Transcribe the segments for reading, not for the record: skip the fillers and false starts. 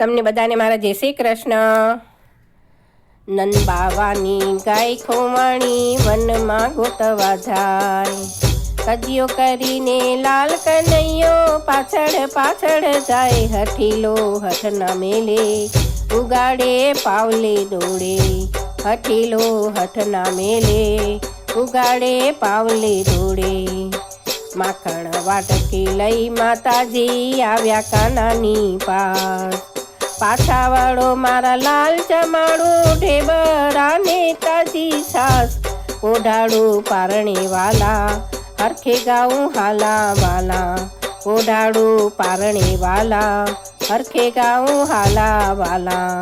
તમને બધાને મારા જય શ્રી કૃષ્ણ। નંદ બાવાની ગાય ખોવાણી વનમાં ગોતવા જાય, કજિયો કરીને લાલ કનૈયો પાછળ પાછળ જાય। હઠીલો હઠ ના મેલે ઉગાડે પાવલે દોડે, હઠીલો હઠ ના મેલે ઉગાડે પાવલે દોડે। માખણ વાટકી લઈ માતાજી આવ્યા કાનાની પાસ, પાછા વળો મારા લાલ ચમાડું ઢેબરાને તાજી સાસ। ઓઢાડું પારણે વાલા હરખે ગાઉં હાલા વાલા, ઓઢાડું પારણે વાલા હરખે ગાઉં હાલા વાલા।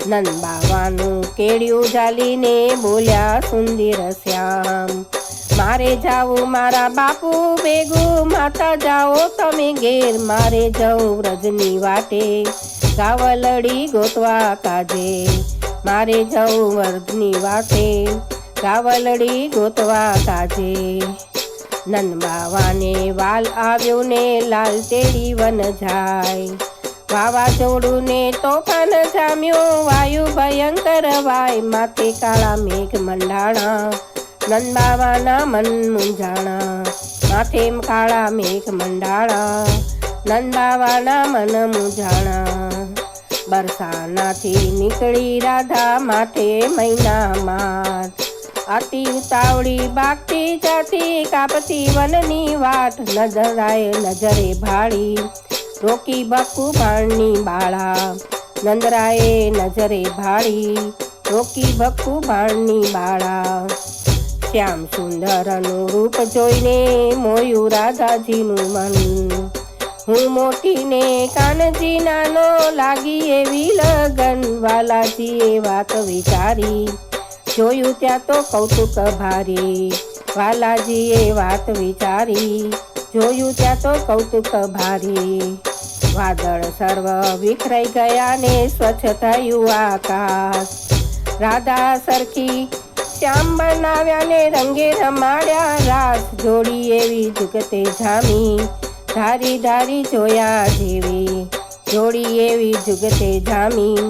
નંદ બાવાનું કેડિયું ઝાલીને બોલ્યા સુંદર શ્યામ, મારે જાવું મારા બાપુ ભેગું, માતા જાઓ તમે ઘેર, મારે જાઉં વ્રજની વાટે ગાવલડી ગોતવા કાજે, મારે જાઉં વ્રજની વાટે ગાવલડી ગોતવા કાજે। નંદ બાવાને વાલ આવ્યો ને લાલ તેડી વન જાય, વાવાઝોડું ને તોફાન જામ્યો વાયુ ભયંકર વાય, માથે કાળા મેઘ મંડાણા નંદ બાવાના મન મૂંઝાણા, માથે કાળા મેઘ મંડાણા નંદ બાવાના મન મૂંઝાણા। બરસાનાથી નીકળી રાધા માથે મૈના માર, અતિ ઉતાવળી બાગતી જાતી કાપતી વનની વાટ, નજરાએ નજરે ભાળી રોકી બકુ ભાણની બાળા, નંદરાએ નજરે ભાળી રોકી બકુ ભાણની બાળા। શ્યામ સુંદરનું રૂપ જોઈને મોયું રાધાજીનું મન, હું મોટીને કાનજી નાનો લાગી એવી લગન, વાલાજીએ વાત વિચારી જોયું ત્યાં તો કૌતુક ભારી, વાલાજીએ વાત વિચારી જોયું ત્યાં તો કૌતુક ભારી। વાદળ સર્વ વિખરાઈ ગયા ને સ્વચ્છ થયું આકાશ, રાધા સરખી શ્યામ બનાવ્યા ને રંગે રમાડ્યા રાસ, જોડી એવી જુગતે જામી ધારી ધારી જોયા જેવી, જોડી એવી જુગતે જામી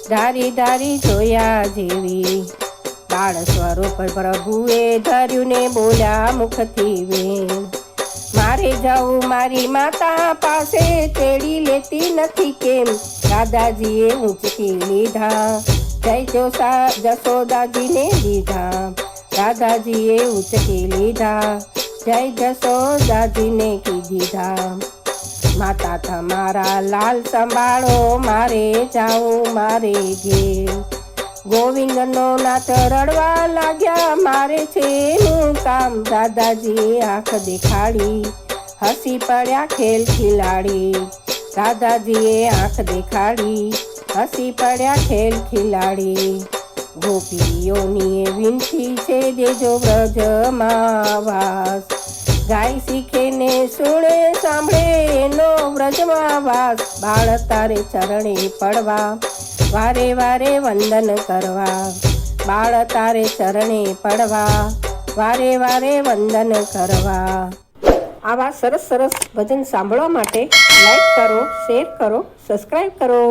ધારી ધારી જોયા જેવી। બાળ સ્વરૂપ પ્રભુએ ધર્યું ને બોલ્યા મુખથી વેણ, મારે જાઉં મારી માતા પાસે તેડી લેતી નથી કેમ, દાદાજીએ ઊંચકી લીધા જય જશોદાજીને દીધા, દાદાજીએ ઊંચકી લીધા જય જશોદાજીને કીધા। માતા તમારા લાલ સંભાળો મારે જાઉં મારે ઘેર, ગોવિંદનો નાથ રડવા લાગ્યા મારે છે એનું કામ, દાદાજીએ આંખ દેખાડી હસી પડ્યા ખેલ ખિલાડી, દાદાજીએ આંખ દેખાડી હસી પડ્યા ખેલ ખિલાડી। ગોપીઓની વિનંતી છે દેજો વ્રજમાં વાસ, ગાય શીખે ને સુણે સાંભળે એનો વ્રજમાં વાસ, બાળ તારે ચરણે પડવા વારે વારે વંદન કરવા, બાળ તારે ચરણે પડવા વારે વારે વંદન કરવા। આવા સરસ સરસ ભજન સાંભળવા માટે લાઈક કરો, શેર કરો, સબસ્ક્રાઈબ કરો।